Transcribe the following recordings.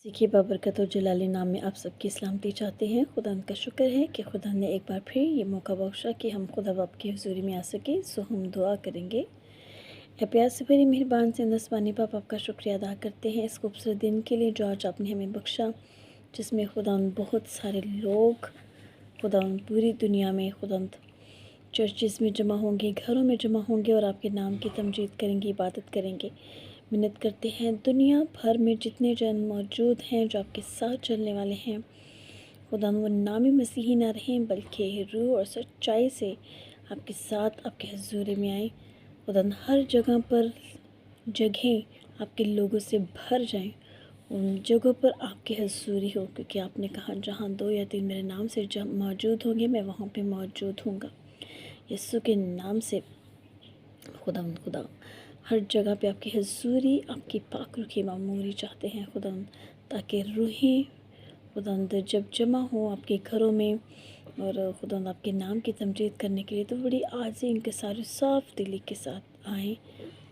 की बाबरकत और जलाली नाम में आप सबकी सलामती चाहते हैं। खुदा का शुक्र है कि खुदा ने एक बार फिर ये मौका बख्शा कि हम खुदा बाप की हुजूरी में आ सके। सो हम दुआ करेंगे। प्यार से भरी मेहरबान से नस्वानी बाप आपका शुक्रिया अदा करते हैं इस खूबसूरत दिन के लिए जो आज आपने हमें बख्शा, जिसमें खुदा बहुत सारे लोग खुदा पूरी दुनिया में खुदा चर्चिस में जमा होंगे, घरों में जमा होंगे और आपके नाम की तमजीद करेंगे, इबादत करेंगे। मिन्नत करते हैं दुनिया भर में जितने जन मौजूद हैं जो आपके साथ चलने वाले हैं, खुदा वो नामी मसीही ना रहें बल्कि रूह और सच्चाई से आपके साथ आपके हजूर में आए। खुदा हर जगह पर जगह आपके लोगों से भर जाएं, उन जगहों पर आपकी हजूरी हो, क्योंकि आपने कहा जहाँ 2 या 3 मेरे नाम से जब मौजूद होंगे मैं वहाँ पे मौजूद हूँगा। यीशु के नाम से खुदा हर जगह पे आपकी हजूरी, आपकी पाक रुखी मामूरी चाहते हैं खुदा, ताकि रूहें खुदा जब जमा हो आपके घरों में और खुदा आपके नाम की तमजीद करने के लिए, तो बड़ी आज़ी इनके सारे साफ दिली के साथ आएँ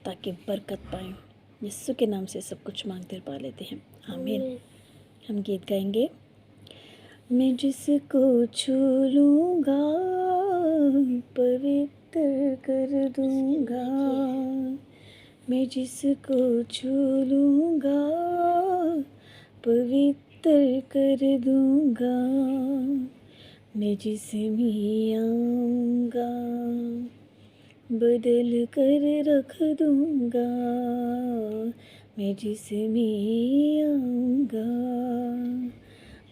ताकि बरकत पाएँ। यीशु के नाम से सब कुछ मांगते पा लेते हैं, आमीन। हम गीत गाएंगे। मैं जिसको छू लूँगा पवित्र कर दूँगा, मैं जिसको छू लूँगा पवित्र कर दूँगा, मैं जिसमें आऊँगा बदल कर रख दूँगा, मैं जिसमें आऊँगा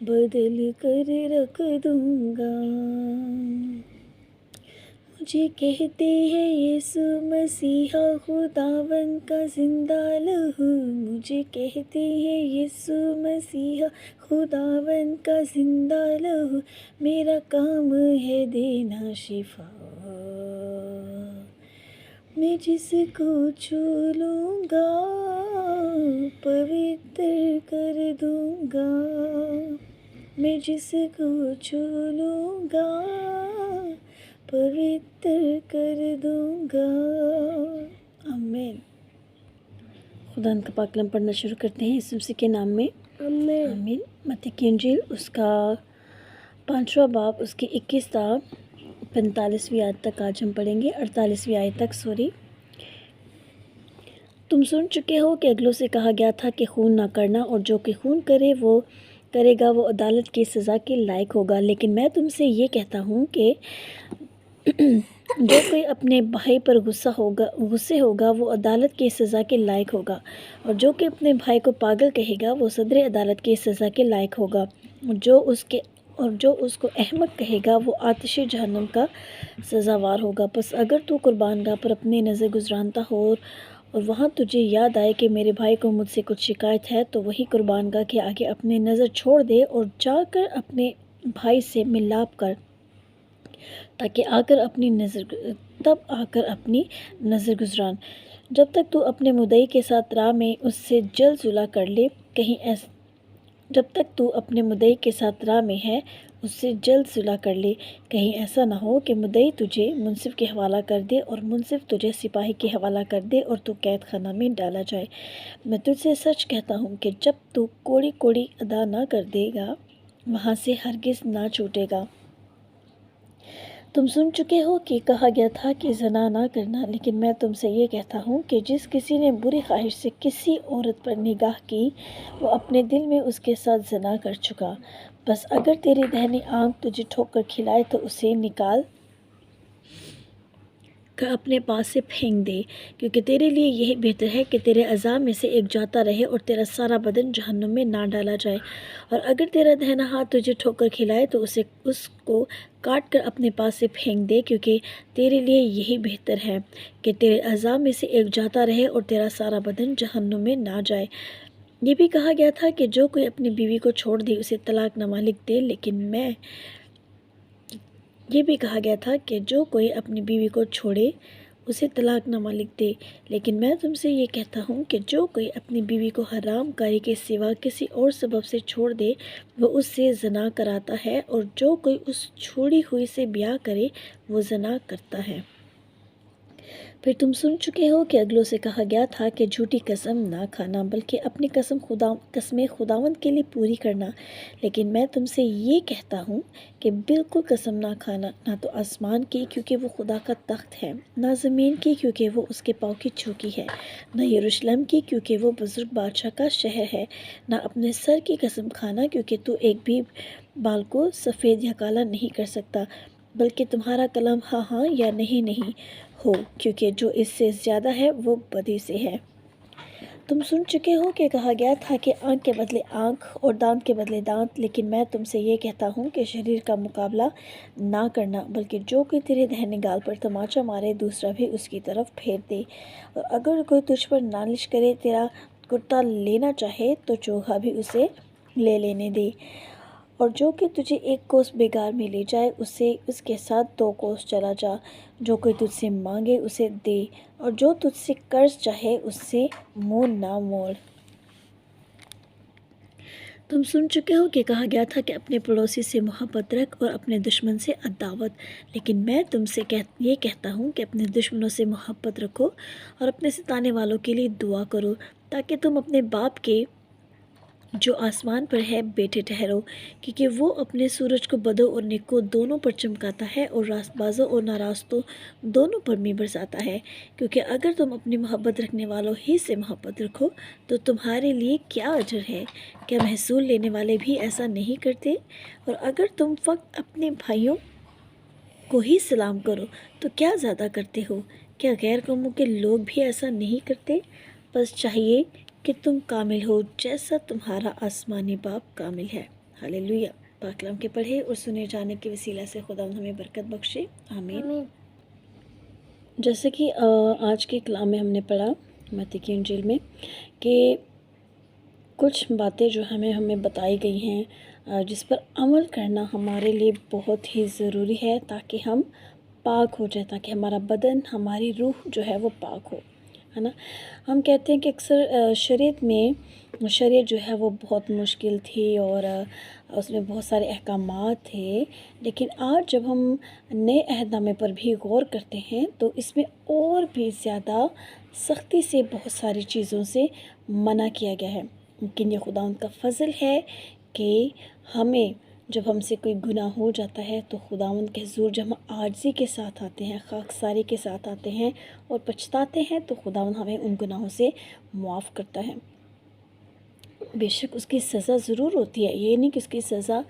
बदल कर रख दूँगा। मुझे कहते हैं यीशु मसीहा खुदावन का जिंदा लहू, मुझे कहते हैं यीशु मसीहा खुदावन का जिंदा लहू, मेरा काम है देना शिफा, मैं जिसको छू लूँगा पवित्र कर दूँगा, मैं जिसको छू लूँगा पवित्र कर दूँगा, आमीन। खुदा का पाक कलाम पढ़ना शुरू करते हैं यीशु मसीह के नाम में, आमीन। मत्ती की इंजील उसका 5वां बाब उसकी 45वीं आयत तक आज हम पढ़ेंगे, 48वीं आयत तक, सॉरी। तुम सुन चुके हो कि अगलों से कहा गया था कि खून ना करना, और जो कि खून करेगा वो अदालत की सज़ा के लायक होगा। लेकिन मैं तुमसे ये कहता हूँ कि जो कोई अपने भाई पर गुस्से होगा वो अदालत की सज़ा के लायक होगा, और जो कि अपने भाई को पागल कहेगा वो सदर अदालत की सज़ा के लायक होगा, और जो उसको अहमक कहेगा वो आतिश जहन्नम का सज़ावार होगा। बस अगर तू कुर्बानगाह पर अपनी नज़र गुजरानता हो और वहाँ तुझे याद आए कि मेरे भाई को मुझसे कुछ शिकायत है, तो वही कुर्बानगाह के आगे अपनी नज़र छोड़ दे और जाकर अपने भाई से मिलाप कर, ताकि तब आकर अपनी नज़र गुजरान। जब तक तू अपने मुद्दई के साथ राह में उससे जल्द सुलह कर ले, जब तक तू अपने मुद्दई के साथ राह में है उससे जल्द सुलह कर ले, कहीं ऐसा ना हो कि मुद्दई तुझे मुंसिफ के हवाला कर दे और मुंसिफ तुझे सिपाही के हवाला कर दे और तू कैद खाना में डाला जाए। मैं तुझसे सच कहता हूँ कि जब तू कोड़ी कोड़ी अदा ना कर देगा वहाँ से हरगिज़ ना छूटेगा। तुम सुन चुके हो कि कहा गया था कि ज़ना ना करना, लेकिन मैं तुमसे ये कहता हूँ कि जिस किसी ने बुरी ख्वाहिश से किसी औरत पर निगाह की वो अपने दिल में उसके साथ ज़ना कर चुका। बस अगर तेरी दाहिनी आँख तुझे ठोकर खिलाए तो उसे निकाल कर अपने पास से फेंक दे, क्योंकि तेरे लिए यही बेहतर है कि तेरे अज़ा में से एक जाता रहे और तेरा सारा बदन जहन्नुम में ना डाला जाए। और अगर तेरा दाहिना हाथ तुझे ठोकर खिलाए तो उसको काट कर अपने पास से फेंक दे, क्योंकि तेरे लिए यही बेहतर है कि तेरे अज़ा में से एक जाता रहे और तेरा सारा बदन जहन्नुम में ना जाए। ये भी कहा गया था कि जो कोई अपनी बीवी को छोड़ दे उसे तलाकनामा लिख दे, ये भी कहा गया था कि जो कोई अपनी बीवी को छोड़े उसे तलाकनामा लिख दे, लेकिन मैं तुमसे ये कहता हूँ कि जो कोई अपनी बीवी को हरामकारी के सिवा किसी और सबब से छोड़ दे वो उससे ज़ना कराता है, और जो कोई उस छोड़ी हुई से ब्याह करे वो ज़ना करता है। फिर तुम सुन चुके हो कि अगलों से कहा गया था कि झूठी कसम ना खाना, बल्कि अपनी कसमें खुदावंद के लिए पूरी करना। लेकिन मैं तुमसे ये कहता हूँ कि बिल्कुल कसम ना खाना, ना तो आसमान की क्योंकि वो खुदा का तख्त है, ना ज़मीन की क्योंकि वो उसके पाँव की चौकी है, ना यरूशलेम की क्योंकि वो बुज़ुर्ग बादशाह का शहर है, ना अपने सर की कसम खाना क्योंकि तू एक भी बाल को सफ़ेद या काला नहीं कर सकता, बल्कि तुम्हारा कलम हाँ हाँ या नहीं नहीं हो, क्योंकि जो इससे ज़्यादा है वो बदी से है। तुम सुन चुके हो कि कहा गया था कि आँख के बदले आँख और दांत के बदले दांत, लेकिन मैं तुमसे ये कहता हूँ कि शरीर का मुकाबला ना करना, बल्कि जो कोई तेरे दाहिने गाल पर तमाचा मारे दूसरा भी उसकी तरफ फेर दे। और अगर कोई तुझ पर नालिश करे, तेरा कुर्ता लेना चाहे, तो चोगा भी उसे ले लेने दे। और जो कि तुझे एक कोस बेगार में ले जाए, उससे उसके साथ 2 कोस चला जा। जो कोई तुझसे मांगे उसे दे, और जो तुझसे कर्ज चाहे उससे मुंह ना मोड़। तुम सुन चुके हो कि कहा गया था कि अपने पड़ोसी से मोहब्बत रख और अपने दुश्मन से अदावत। लेकिन मैं तुमसे ये कहता हूँ कि अपने दुश्मनों से मोहब्बत रखो और अपने सताने वालों के लिए दुआ करो, ताकि तुम अपने बाप के जो आसमान पर है बेटे ठहरो, क्योंकि वो अपने सूरज को बदों और नेकों दोनों पर चमकाता है और रास्तबाजों और नाराज़ों दोनों पर मी बरसाता है। क्योंकि अगर तुम अपनी मोहब्बत रखने वालों ही से मोहब्बत रखो, तो तुम्हारे लिए क्या अजर है? क्या महसूल लेने वाले भी ऐसा नहीं करते? और अगर तुम फ़कत अपने भाइयों को ही सलाम करो, तो क्या ज़्यादा करते हो? क्या गैर कौमों के लोग भी ऐसा नहीं करते? बस चाहिए कि तुम कामिल हो, जैसा तुम्हारा आसमानी बाप कामिल है। हालेलुया। पाक कलाम के पढ़े और सुने जाने के वसीला से खुदावंद हमें बरकत बख्शे। आमीन। जैसे कि आज के कलाम में हमने पढ़ा मत्ती की इंजील में कि कुछ बातें जो हमें बताई गई हैं, जिस पर अमल करना हमारे लिए बहुत ही ज़रूरी है, ताकि हम पाक हो जाए, ताकि हमारा बदन, हमारी रूह जो है वो पाक हो, है ना। हम कहते हैं कि अक्सर शरीयत जो है वो बहुत मुश्किल थी और उसमें बहुत सारे अहकामात थे। लेकिन आज जब हम नए अहदनामे पर भी गौर करते हैं, तो इसमें और भी ज़्यादा सख्ती से बहुत सारी चीज़ों से मना किया गया है। लेकिन ये खुदावंद का फ़ज़ल है कि हमें जब हमसे कोई गुनाह हो जाता है, तो खुदावंद के हुज़ूर जब हम आजिज़ी के साथ आते हैं, खाकसारी के साथ आते हैं और पछताते हैं, तो खुदावंद हमें उन गुनाहों से मुआफ़ करता है। बेशक उसकी सज़ा ज़रूर होती है, ये नहीं कि उसकी सज़ा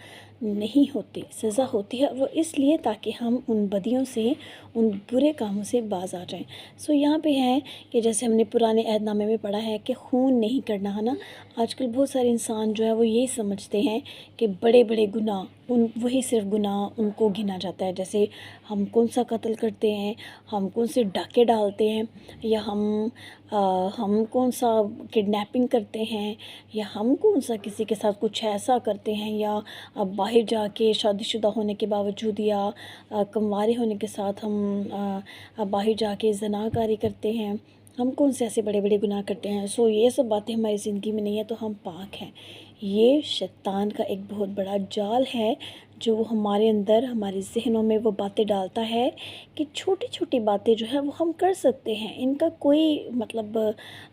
नहीं होती। सज़ा होती है वो इसलिए ताकि हम उन बदियों से, उन बुरे कामों से बाज़ आ जाएं। सो यहाँ पे है कि जैसे हमने पुराने अहदनामे में पढ़ा है कि खून नहीं करना, है ना। आजकल बहुत सारे इंसान जो है वो यही समझते हैं कि बड़े बड़े गुनाह, उन वही सिर्फ गुनाह उनको गिना जाता है। जैसे हम कौन सा कत्ल करते हैं, हम कौन से डाके डालते हैं, या हम कौन सा किडनैपिंग करते हैं, या हम कौन सा किसी के साथ कुछ ऐसा करते हैं, या बाहर जाके शादीशुदा होने के बावजूद या कंवारे होने के साथ हम बाहर जाके ज़नाकारी करते हैं। हम कौन से ऐसे बड़े बड़े गुनाह करते हैं। सो ये सब बातें हमारी ज़िंदगी में नहीं है, तो हम पाक हैं। ये शैतान का एक बहुत बड़ा जाल है, जो वो हमारे अंदर, हमारे ज़हनों में वो बातें डालता है कि छोटी छोटी बातें जो है वो हम कर सकते हैं। इनका कोई मतलब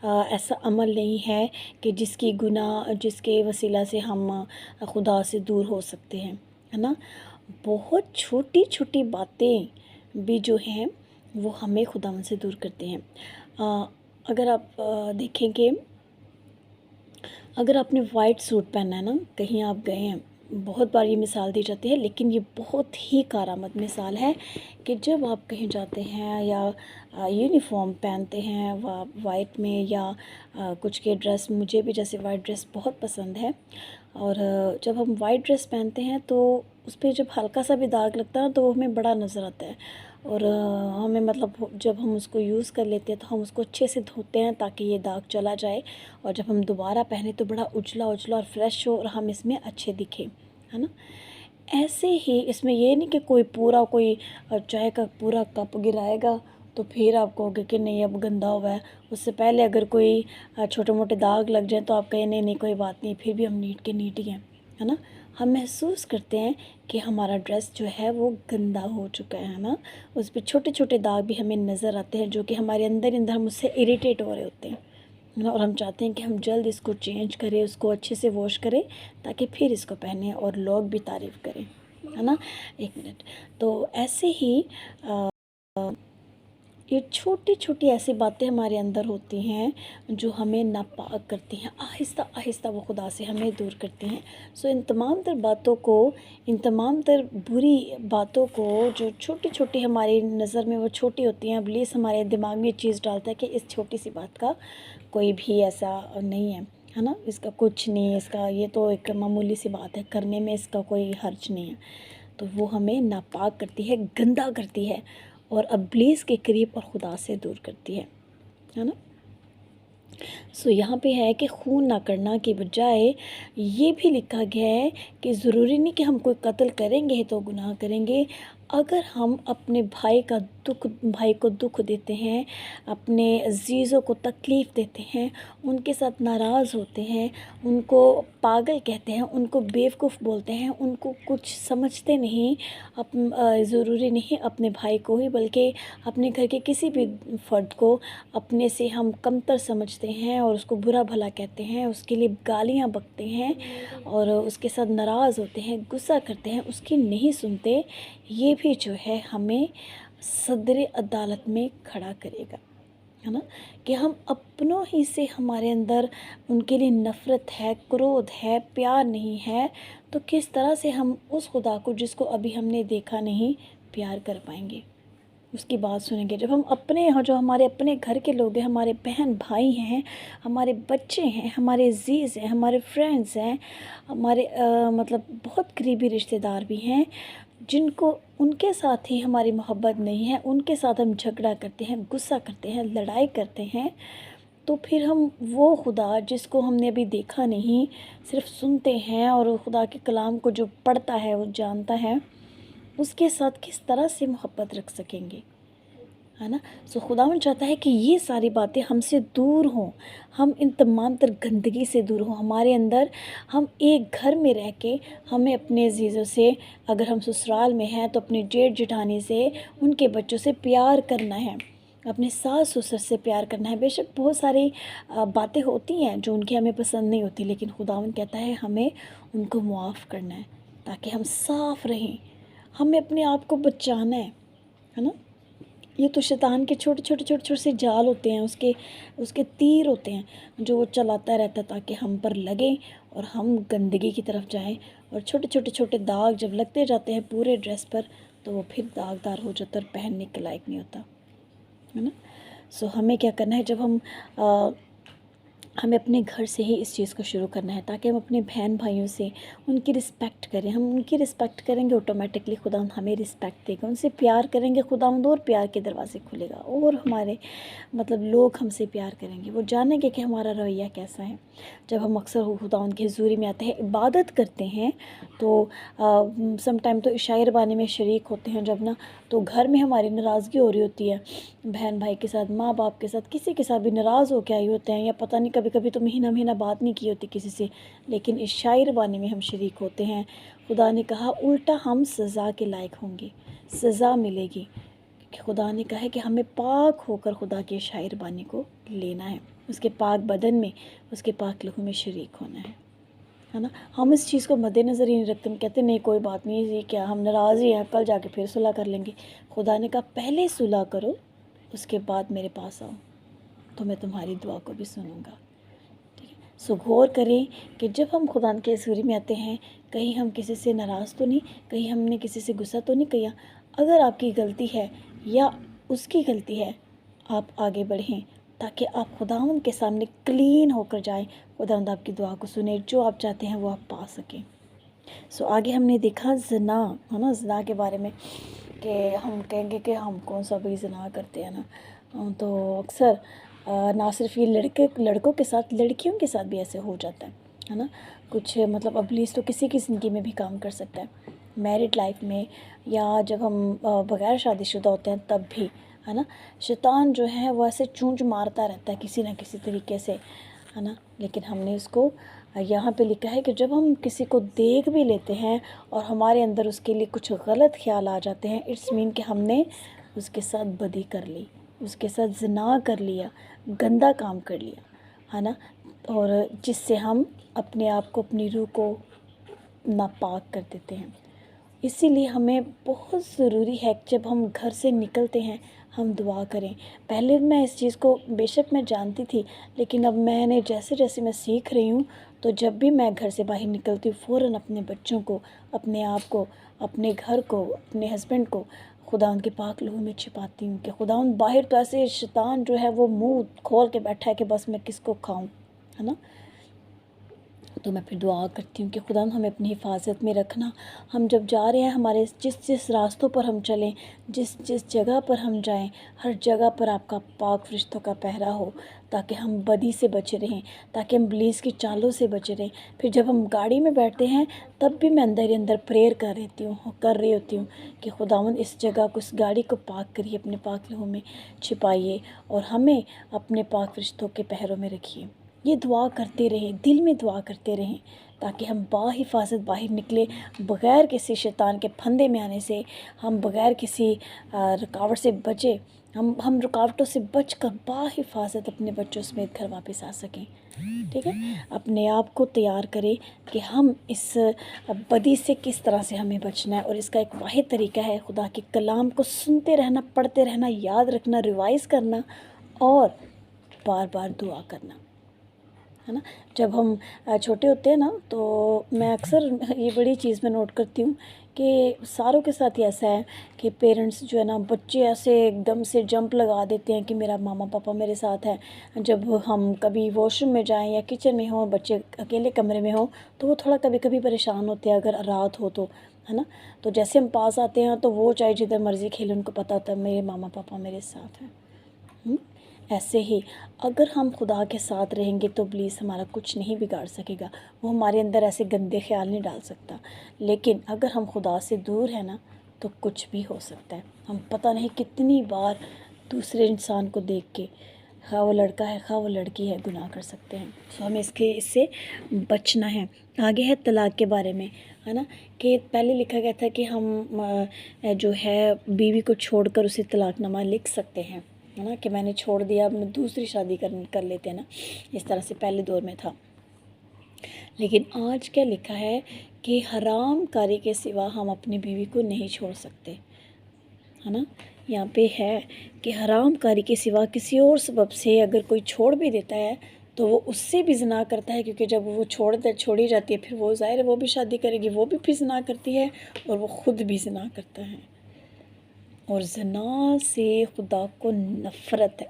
ऐसा अमल नहीं है कि जिसके वसीला से हम खुदा से दूर हो सकते हैं, है ना। बहुत छोटी छोटी बातें भी जो हैं वो हमें खुदा से दूर करते हैं। अगर आप देखेंगे, अगर आपने वाइट सूट पहना है ना, कहीं आप गए हैं, बहुत बार ये मिसाल दी जाती है, लेकिन ये बहुत ही कारामद मिसाल है कि जब आप कहीं जाते हैं या यूनिफॉर्म पहनते हैं वाइट में, या कुछ के ड्रेस, मुझे भी जैसे वाइट ड्रेस बहुत पसंद है, और जब हम वाइट ड्रेस पहनते हैं तो उस पर जब हल्का सा भी दाग लगता है ना, तो वो हमें बड़ा नज़र आता है। और हमें मतलब जब हम उसको यूज़ कर लेते हैं तो हम उसको अच्छे से धोते हैं ताकि ये दाग चला जाए, और जब हम दोबारा पहने तो बड़ा उजला उजला और फ्रेश हो और हम इसमें अच्छे दिखें, है ना। ऐसे ही इसमें ये नहीं कि कोई चाय का पूरा कप गिराएगा तो फिर आप कहोगे कि नहीं अब गंदा हुआ है। उससे पहले अगर कोई छोटे मोटे दाग लग जाए तो आप कहें नहीं नहीं कोई बात नहीं, फिर भी हम नीट के नीट ही हैं, है ना। हम महसूस करते हैं कि हमारा ड्रेस जो है वो गंदा हो चुका है ना। उस पर छोटे छोटे दाग भी हमें नज़र आते हैं जो कि हमारे अंदर अंदर हम उससे इरिटेट हो रहे होते हैं, है ना। और हम चाहते हैं कि हम जल्द इसको चेंज करें, उसको अच्छे से वॉश करें ताकि फिर इसको पहने और लोग भी तारीफ़ करें, है ना। एक मिनट। तो ऐसे ही ये छोटी छोटी ऐसी बातें हमारे अंदर होती हैं जो हमें नापाक करती हैं, आहिस्ता आहिस्ता वो खुदा से हमें दूर करती हैं। सो इन तमाम तर बातों को, इन तमाम तर बुरी बातों को जो छोटी छोटी हमारी नज़र में वो छोटी होती हैं, इब्लीस हमारे दिमाग में चीज़ डालता है कि इस छोटी सी बात का कोई भी ऐसा नहीं है ना, इसका कुछ नहीं है, इसका ये तो एक मामूली सी बात है, करने में इसका कोई हर्ज नहीं है। तो वो हमें नापाक करती है, गंदा करती है और इब्लीस के करीब और खुदा से दूर करती है ना। सो यहाँ पे है कि खून ना करना के बजाय ये भी लिखा गया है कि ज़रूरी नहीं कि हम कोई कत्ल करेंगे तो गुनाह करेंगे। अगर हम अपने भाई को दुख देते हैं, अपने अजीज़ों को तकलीफ़ देते हैं, उनके साथ नाराज़ होते हैं, उनको पागल कहते हैं, उनको बेवकूफ़ बोलते हैं, उनको कुछ समझते नहीं, ज़रूरी नहीं अपने भाई को ही बल्कि अपने घर के किसी भी फ़र्द को अपने से हम कमतर समझते हैं और उसको बुरा भला कहते हैं, उसके लिए गालियाँ बकते हैं और उसके साथ नाराज़ होते हैं, गुस्सा करते हैं, उसकी नहीं सुनते, ये भी जो है हमें सदर अदालत में खड़ा करेगा, है ना। कि हम अपनों ही से हमारे अंदर उनके लिए नफ़रत है, क्रोध है, प्यार नहीं है, तो किस तरह से हम उस खुदा को जिसको अभी हमने देखा नहीं प्यार कर पाएंगे, उसकी बात सुनेंगे। जब हम अपने यहाँ जो हमारे अपने घर के लोग हैं, हमारे बहन भाई हैं, हमारे बच्चे हैं, हमारे अजीज़ हैं, हमारे फ्रेंड्स हैं, हमारे मतलब बहुत करीबी रिश्तेदार भी हैं, जिनको उनके साथ ही हमारी मोहब्बत नहीं है, उनके साथ हम झगड़ा करते हैं, गुस्सा करते हैं, लड़ाई करते हैं, तो फिर हम वो खुदा जिसको हमने अभी देखा नहीं, सिर्फ सुनते हैं और खुदा के कलाम को जो पढ़ता है वो जानता है, उसके साथ किस तरह से मोहब्बत रख सकेंगे, है ना। सो खुदावंद चाहता है कि ये सारी बातें हमसे दूर हों, हम इन तमाम तर गंदगी से दूर हों हमारे अंदर। हम एक घर में रह के हमें अपने अजीज़ों से, अगर हम ससुराल में हैं तो अपने जेठ जेठानी से, उनके बच्चों से प्यार करना है, अपने सास ससुर से प्यार करना है। बेशक बहुत सारी बातें होती हैं जो उनकी हमें पसंद नहीं होती, लेकिन खुदावंद कहता है हमें उनको मुआफ़ करना है ताकि हम साफ़ रहें, हमें अपने आप को बचाना है ना। ये तो शैतान के छोटे छोटे छोटे छोटे से जाल होते हैं, उसके उसके तीर होते हैं जो वो चलाता रहता है ताकि हम पर लगे और हम गंदगी की तरफ जाएं। और छोटे छोटे छोटे दाग जब लगते जाते हैं पूरे ड्रेस पर तो वो फिर दागदार हो जाता है और पहनने के लायक नहीं होता, है ना। सो हमें क्या करना है, जब हमें अपने घर से ही इस चीज़ को शुरू करना है ताकि हम अपने बहन भाइयों से उनकी रिस्पेक्ट करें। हम उनकी रिस्पेक्ट करेंगे, ऑटोमेटिकली खुदा हमें रिस्पेक्ट देगा। उनसे प्यार करेंगे, खुदा और प्यार के दरवाजे खुलेगा और हमारे मतलब लोग हमसे प्यार करेंगे, वो जानेंगे कि हमारा रवैया कैसा है। जब हम अक्सर खुदा उनकी हजूरी में आते हैं, इबादत करते हैं, तो सम टाइम तो इशाए रबानी में शरीक होते हैं जब ना, तो घर में हमारी नाराज़गी हो रही होती है, बहन भाई के साथ, माँ बाप के साथ, किसी के साथ भी नाराज़ हो के आए होते हैं, या पता नहीं कभी कभी तो महीना महीना बात नहीं की होती किसी से, लेकिन इस शायर बानी में हम शरीक होते हैं। खुदा ने कहा उल्टा हम सज़ा के लायक होंगे, सज़ा मिलेगी, कि खुदा ने कहा है कि हमें पाक होकर खुदा की शायर बानी को लेना है, उसके पाक बदन में, उसके पाक लहू में शरीक होना है ना। हम इस चीज़ को मद्देनज़र ही नहीं रखते, हम कहते नहीं कोई बात नहीं, ये क्या, हम नाराज़ ही हैं, कल जाके फिर सुलह कर लेंगे। खुदा ने कहा पहले सुलह करो, उसके बाद मेरे पास आओ, तो मैं तुम्हारी दुआ को भी सुनूंगा। ठीक है। सो गौर करें कि जब हम खुदा के हज़ूरी में आते हैं, कहीं हम किसी से नाराज़ तो नहीं, कहीं हमने किसी से गुस्सा तो नहीं किया। अगर आपकी गलती है या उसकी गलती है, आप आगे बढ़ें ताकि आप खुदावंद के सामने क्लीन होकर जाएं, खुदावंद आपकी दुआ को सुने, जो आप चाहते हैं वो आप पा सकें। सो आगे हमने देखा ज़िना, है ना, ज़िना के बारे में, कि हम कहेंगे कि हम कौन सा भी ज़िना करते हैं ना, तो अक्सर ना सिर्फ ये लड़कों के साथ, लड़कियों के साथ भी ऐसे हो जाता है ना। कुछ मतलब इब्लीस तो किसी की ज़िंदगी में भी काम कर सकता है, मैरिड लाइफ में, या जब हम बगैर शादीशुदा होते हैं तब भी, है ना। शैतान जो है वो ऐसे चूंज मारता रहता है किसी ना किसी तरीके से, है ना, लेकिन हमने उसको यहाँ पे लिखा है कि जब हम किसी को देख भी लेते हैं और हमारे अंदर उसके लिए कुछ गलत ख्याल आ जाते हैं, इट्स मीन कि हमने उसके साथ बदी कर ली, उसके साथ ज़िना कर लिया, गंदा काम कर लिया, है ना। और जिससे हम अपने आप को, अपनी रूह को नापाक कर देते हैं। इसीलिए हमें बहुत ज़रूरी है कि जब हम घर से निकलते हैं हम दुआ करें। पहले मैं इस चीज़ को बेशक मैं जानती थी, लेकिन अब मैंने जैसे जैसे मैं सीख रही हूँ, तो जब भी मैं घर से बाहर निकलती हूँ फ़ौरन अपने बच्चों को, अपने आप को, अपने घर को, अपने हस्बैंड को खुदावंद के पाक लहू में छिपाती हूँ कि खुदावंद, बाहर तो ऐसे शैतान जो है वो मुँह खोल के बैठा है कि बस मैं किसको खाऊँ, है ना। तो मैं फिर दुआ करती हूँ कि खुदा हमें अपनी हिफाजत में रखना। हम जब जा रहे हैं, हमारे जिस जिस रास्तों पर हम चलें, जिस जिस जगह पर हम जाएं, हर जगह पर आपका पाक फरिश्तों का पहरा हो, ताकि हम बदी से बचे रहें, ताकि हम इब्लीस की चालों से बचे रहें। फिर जब हम गाड़ी में बैठते हैं तब भी मैं अंदर ही अंदर प्रेयर कर रही होती हूँ कि खुदावंद इस जगह को, इस गाड़ी को पाक करिए, अपने पाक लहू में छिपाइए और हमें अपने पाक फरिश्तों के पहरों में रखिए। ये दुआ करते रहें, दिल में दुआ करते रहें, ताकि हम बाहिफाजत बाहर निकले, बग़ैर किसी शैतान के फंदे में आने से, हम बग़ैर किसी रुकावट से बचे, हम रुकावटों से बच कर बाहिफाजत अपने बच्चों समेत घर वापस आ सकें। ठीक है, अपने आप को तैयार करें कि हम इस बदी से किस तरह से हमें बचना है। और इसका एक वाहिद तरीका है खुदा के कलाम को सुनते रहना, पढ़ते रहना, याद रखना, रिवाइज़ करना और बार बार दुआ करना, है ना। जब हम छोटे होते हैं ना, तो मैं अक्सर ये बड़ी चीज़ मैं नोट करती हूँ कि सारों के साथ ही ऐसा है कि पेरेंट्स जो है ना, बच्चे ऐसे एकदम से जंप लगा देते हैं कि मेरा मामा पापा मेरे साथ है। जब हम कभी वॉशरूम में जाएं या किचन में हों, बच्चे अकेले कमरे में हों, तो वो थोड़ा कभी कभी परेशान होते हैं अगर रात हो तो, है ना। तो जैसे हम पास आते हैं तो वो चाहे जिधर मर्ज़ी खेलें, उनको पता होता है मेरे मामा पापा मेरे साथ हैं। ऐसे ही अगर हम खुदा के साथ रहेंगे तो इब्लीस हमारा कुछ नहीं बिगाड़ सकेगा, वो हमारे अंदर ऐसे गंदे ख्याल नहीं डाल सकता। लेकिन अगर हम खुदा से दूर हैं ना, तो कुछ भी हो सकता है। हम पता नहीं कितनी बार दूसरे इंसान को देख के, खा वो लड़का है खा वो लड़की है, गुनाह कर सकते हैं। तो हमें इससे बचना है। आगे है तलाक के बारे में, है ना, कि पहले लिखा गया था कि हम जो है बीवी को छोड़कर उसे तलाकनामा लिख सकते हैं, है ना, कि मैंने छोड़ दिया, अब मैं दूसरी शादी कर लेते हैं ना, इस तरह से पहले दौर में था। लेकिन आज क्या लिखा है कि हराम कारी के सिवा हम अपनी बीवी को नहीं छोड़ सकते, है ना। यहाँ पे है कि हराम कारी के सिवा किसी और सबब से अगर कोई छोड़ भी देता है तो वो उससे भी ज़िना करता है, क्योंकि जब वो छोड़ी जाती है फिर वो ज़ाहिर है वो भी शादी करेगी, वो भी फिर ज़िना करती है और वो ख़ुद भी ज़िना करता है। और ज़िना से खुदा को नफ़रत है,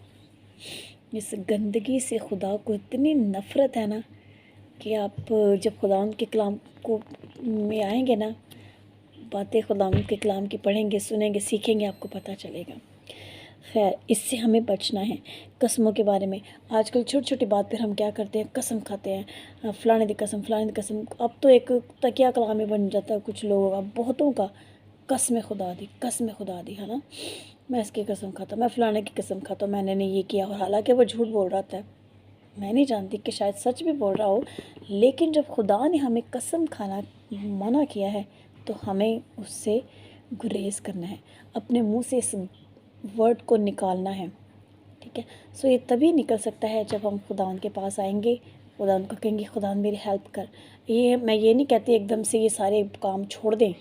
इस गंदगी से खुदा को इतनी नफ़रत है ना कि आप जब खुदावंद के कलाम को में आएंगे ना, बातें खुदावंद के कलाम की पढ़ेंगे, सुनेंगे, सीखेंगे, आपको पता चलेगा। खैर, इससे हमें बचना है। कसमों के बारे में आजकल छोटी छोटी बात पर हम क्या करते हैं, कसम खाते हैं, फ़लाने दी कसम, फ़लाने दी कसम। अब तो एक तकिया कलाम ही बन जाता है कुछ लोगों का, बहुतों का, कसम खुदा दी, कसम खुदा दी, है ना। मैं इसकी कसम खाता, मैं फ़लाने की कसम खाता, मैंने नहीं ये किया, और हालांकि वो झूठ बोल रहा था। मैं नहीं जानती कि शायद सच भी बोल रहा हो, लेकिन जब खुदा ने हमें कसम खाना मना किया है तो हमें उससे गुरेज करना है, अपने मुंह से इस वर्ड को निकालना है। ठीक है, सो ये तभी निकल सकता है जब हम खुदा के पास आएंगे, खुदा उनको कहेंगे खुदा मेरी हेल्प कर। मैं ये नहीं कहती एकदम से ये सारे काम छोड़ दें,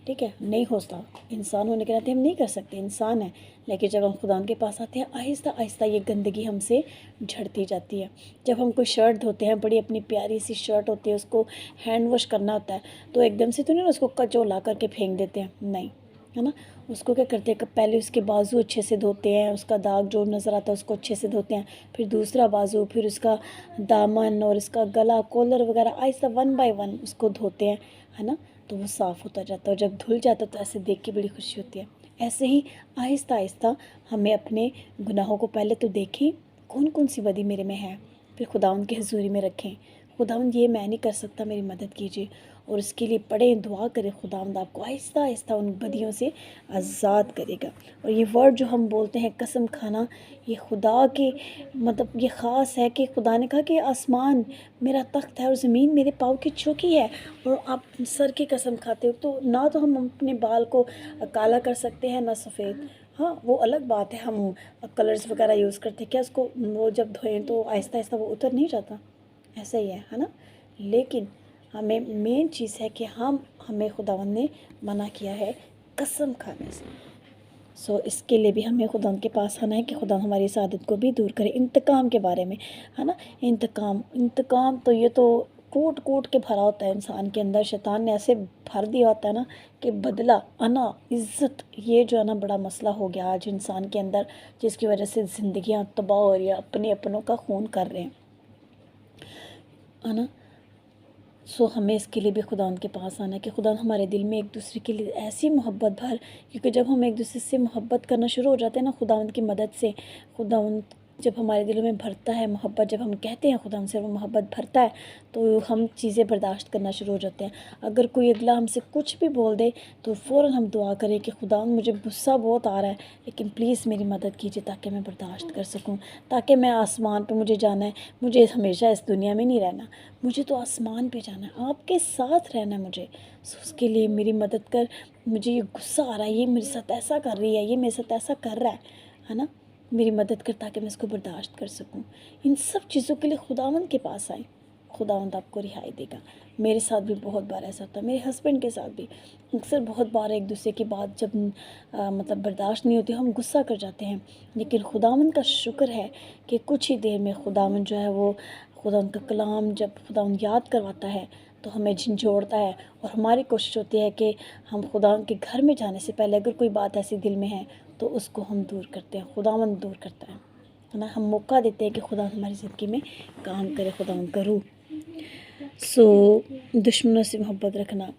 ठीक है, नहीं होता, इंसान होने के नाते हम नहीं कर सकते, इंसान है। लेकिन जब हम खुदा के पास आते हैं, आहिस्ता आहिस्ता ये गंदगी हमसे झड़ती जाती है। जब हम कोई शर्ट धोते हैं, बड़ी अपनी प्यारी सी शर्ट होती है, उसको हैंड वॉश करना होता है, तो एकदम से तो नहीं उसको कचोला करके फेंक देते हैं, नहीं, है ना। उसको क्या करते हैं कि पहले उसके बाजू अच्छे से धोते हैं, उसका दाग जो नज़र आता है उसको अच्छे से धोते हैं, फिर दूसरा बाजू, फिर उसका दामन और उसका गला, कॉलर वगैरह, आहिस्ता 1 बाय 1 उसको धोते हैं, है ना। तो वो साफ़ होता जाता है और जब धुल जाता है तो ऐसे देख के बड़ी खुशी होती है। ऐसे ही आहिस्ता आहिस्ता हमें अपने गुनाहों को पहले तो देखें, कौन कौन सी बदी मेरे में है, फिर खुदा उनकी हजूरी में रखें, खुदावंद ये मैं नहीं कर सकता, मेरी मदद कीजिए। और इसके लिए पढ़ें, दुआ करें, खुदावंद आपको आहिस्ता आहिस्ता उन बदियों से आज़ाद करेगा। और ये वर्ड जो हम बोलते हैं कसम खाना, ये खुदा के मतलब ये ख़ास है कि खुदा ने कहा कि आसमान मेरा तख्त है और ज़मीन मेरे पाँव की चौकी है, और आप सर की कसम खाते हो। तो ना तो हम अपने बाल को काला कर सकते हैं ना सफ़ेद। हाँ, वो अलग बात है, हम कलर्स वगैरह यूज़ करते हैं, क्या उसको वो जब धोएं तो आहिस्ता आहिस्ता वो उतर नहीं जाता, ऐसा ही है ना। लेकिन हमें मेन चीज़ है कि हमें खुदावंद ने मना किया है कसम खाने से। सो इसके लिए भी हमें खुदा के पास आना है कि खुदा हमारी इस आदत को भी दूर करे। इंतकाम के बारे में है ना, इंतकाम तो ये तो कूट कूट के भरा होता है इंसान के अंदर। शैतान ने ऐसे भर दिया होता है ना कि बदला, अना, इज़्ज़त, ये जो है ना बड़ा मसला हो गया आज इंसान के अंदर, जिसकी वजह से ज़िंदगियाँ तबाह हो रही है, अपने अपनों का खून कर रहे हैं, है ना। सो हमें इसके लिए भी खुदा के पास आना है कि खुदा हमारे दिल में एक दूसरे के लिए ऐसी मोहब्बत भर, क्योंकि जब हम एक दूसरे से मोहब्बत करना शुरू हो जाते हैं ना खुदावंद की मदद से, खुदावंद जब हमारे दिलों में भरता है मोहब्बत, जब हम कहते हैं खुदा से वो मोहब्बत भरता है, तो हम चीज़ें बर्दाश्त करना शुरू हो जाते हैं। अगर कोई अगला हमसे कुछ भी बोल दे तो फ़ौरन हम दुआ करें कि खुदा मुझे गुस्सा बहुत आ रहा है, लेकिन प्लीज़ मेरी मदद कीजिए ताकि मैं बर्दाश्त कर सकूं, ताकि मैं आसमान पे मुझे जाना है, मुझे हमेशा इस दुनिया में नहीं रहना, मुझे तो आसमान पे जाना है, आपके साथ रहना है मुझे। सो उसके लिए मेरी मदद कर, मुझे ये गुस्सा आ रहा है, ये मेरे साथ ऐसा कर रही है, ये मेरे साथ ऐसा कर रहा है ना, मेरी मदद कर ताकि मैं इसको बर्दाश्त कर सकूं। इन सब चीज़ों के लिए खुदावंद के पास आए, खुदावंद आपको रिहाई देगा। मेरे साथ भी बहुत बार ऐसा होता है, मेरे हस्बैंड के साथ भी अक्सर बहुत बार एक दूसरे की बात जब मतलब बर्दाश्त नहीं होती, हम गुस्सा कर जाते हैं। लेकिन खुदावंद का शुक्र है कि कुछ ही देर में खुदावंद जो है वो खुदा का कलाम जब खुदा याद करवाता है तो हमें झंझोड़ता है, और हमारी कोशिश होती है कि हम खुदा के घर में जाने से पहले अगर कोई बात ऐसी दिल में है तो उसको हम दूर करते हैं, खुदावंद दूर करता है ना। हम मौका देते हैं कि खुदा हमारी ज़िंदगी में काम करे, खुदावंद का रूह। सो दुश्मनों से मोहब्बत रखना,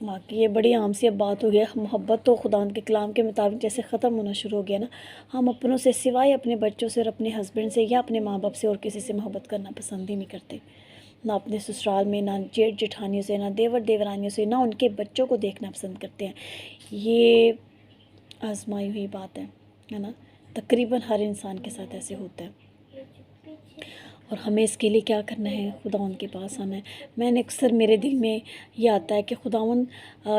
बाकी ये बड़ी आम सी अब बात हो गया। मोहब्बत तो खुदा के कलाम के मुताबिक जैसे ख़त्म होना शुरू हो गया ना, हम अपनों से सिवाय अपने बच्चों से और अपने हस्बैंड से या अपने माँ बाप से और किसी से मोहब्बत करना पसंद ही नहीं करते, ना अपने ससुराल में, ना जेठ जेठानियों से, ना देवर देवरानियों से, ना उनके बच्चों को देखना पसंद करते हैं। ये आजमाई हुई बात है ना, तकरीबन हर इंसान के साथ ऐसे होता है। और हमें इसके लिए क्या करना है, खुदावन के पास आना है। मैंने अक्सर मेरे दिल में ये आता है कि खुदावन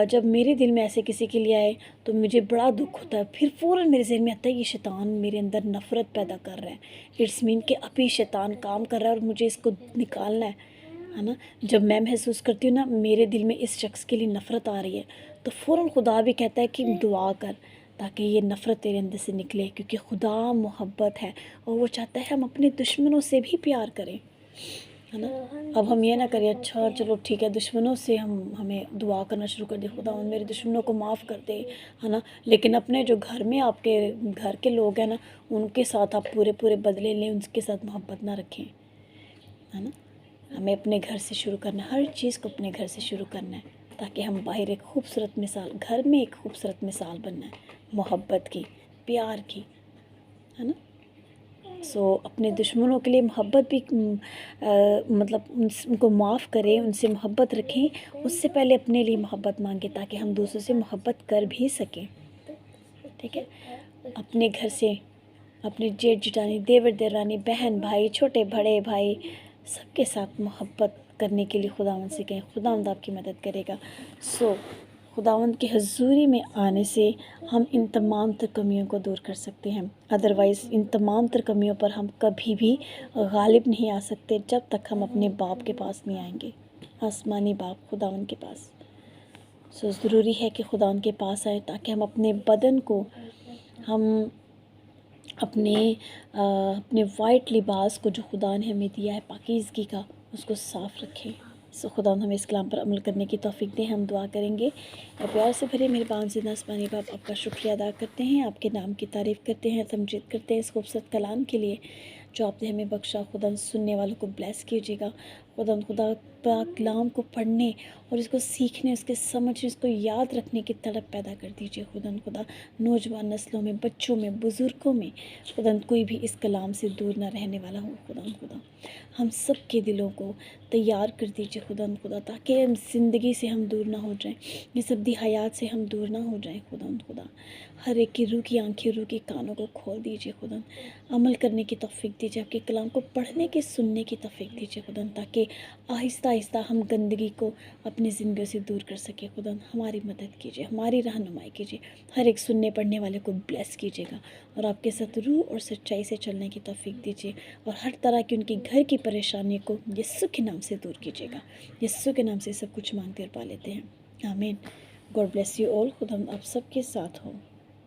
जब मेरे दिल में ऐसे किसी के लिए आए तो मुझे बड़ा दुख होता है, फिर फ़ौरन मेरे जहन में आता है ये शैतान मेरे अंदर नफ़रत पैदा कर रहा है, इट्स मीन कि अभी शैतान काम कर रहा है और मुझे इसको निकालना है ना। जब मैं महसूस करती हूँ ना मेरे दिल में इस शख्स के लिए नफ़रत आ रही है, तो फ़ौरन खुदा भी कहता है कि दुआ कर ताकि ये नफ़रत तेरे अंदर से निकले, क्योंकि खुदा मोहब्बत है और वो चाहता है हम अपने दुश्मनों से भी प्यार करें, है ना। अब हम ये ना करें अच्छा चलो ठीक है दुश्मनों से हमें दुआ करना शुरू कर दे, खुदा मेरे दुश्मनों को माफ़ कर दे, है ना। लेकिन अपने जो घर में आपके घर के लोग हैं ना, उनके साथ आप पूरे पूरे बदले लें, उनके साथ मोहब्बत ना रखें, है ना। हमें अपने घर से शुरू करना है, हर चीज़ को अपने घर से शुरू करना है ताकि हम बाहर एक खूबसूरत मिसाल, घर में एक खूबसूरत मिसाल बनना है मोहब्बत की, प्यार की, है ना। सो अपने दुश्मनों के लिए मोहब्बत भी मतलब उनको माफ़ करें, उनसे मोहब्बत रखें, उससे पहले अपने लिए मोहब्बत मांगें ताकि हम दूसरों से मोहब्बत कर भी सकें, ठीक है। अपने घर से अपने जेठ जेठानी, देवर देवरानी, बहन भाई, छोटे बड़े भाई, सबके साथ मोहब्बत करने के लिए खुदावंद से कहें, खुदावंद आपकी मदद करेगा। सो खुदावंद की हजूरी में आने से हम इन तमाम तर कमियों को दूर कर सकते हैं, अदरवाइज़ इन तमाम तर कमियों पर हम कभी भी गालिब नहीं आ सकते जब तक हम अपने बाप के पास नहीं आएंगे, आसमानी बाप खुदावंद के पास। सो ज़रूरी है कि खुदावंद के पास आए ताकि हम अपने बदन को, हम अपने वाइट लिबास को जो खुदा ने हमें दिया है पाकीज़गी का, उसको साफ़ रखें। सो खुदा हमें इस कलाम पर अमल करने की तौफीक दें। हम दुआ करेंगे और प्यार से भरे मेहरबान ज़िंदा आसमानी बाप आपका शुक्रिया अदा करते हैं, आपके नाम की तारीफ़ करते हैं, तमजीद करते हैं इस खूबसूरत कलाम के लिए जो आपने हमें बख्शा। खुदा सुनने वालों को ब्लेस कीजिएगा, खुदा पाक कलाम को पढ़ने और इसको सीखने, उसके समझने, इसको याद रखने की तड़प पैदा कर दीजिए खुदा नौजवान नस्लों में, बच्चों में, बुज़ुर्गों में कोई भी इस कलाम से दूर ना रहने वाला हो खुदा हम सब के दिलों को तैयार कर दीजिए खुदा ताकि हम ज़िंदगी से हम दूर ना हो जाएं, ये सब्दी हयात से हम दूर ना हो जाएं खुदा हर एक की रूह की आंखें, रूह के कानों को खोल दीजिए खुदा, अमल करने की तौफीक दीजिए, आपके कलाम को पढ़ने की, सुनने की तौफीक दीजिए खुदा, ताकि आहिस्ता आहिस्ता हम गंदगी को अपनी ज़िंदगी से दूर कर सके खुदा। हमारी मदद कीजिए, हमारी रहनुमाई कीजिए, हर एक सुनने पढ़ने वाले को ब्लेस कीजिएगा और आपके साथ रूह और सच्चाई से चलने की तौफीक दीजिए और हर तरह की उनकी घर की परेशानी को यीशु के नाम से दूर कीजिएगा। यीशु के नाम से सब कुछ मांगते और पा लेते हैं, आमीन। God bless you all. खुदा आप सबके साथ हो।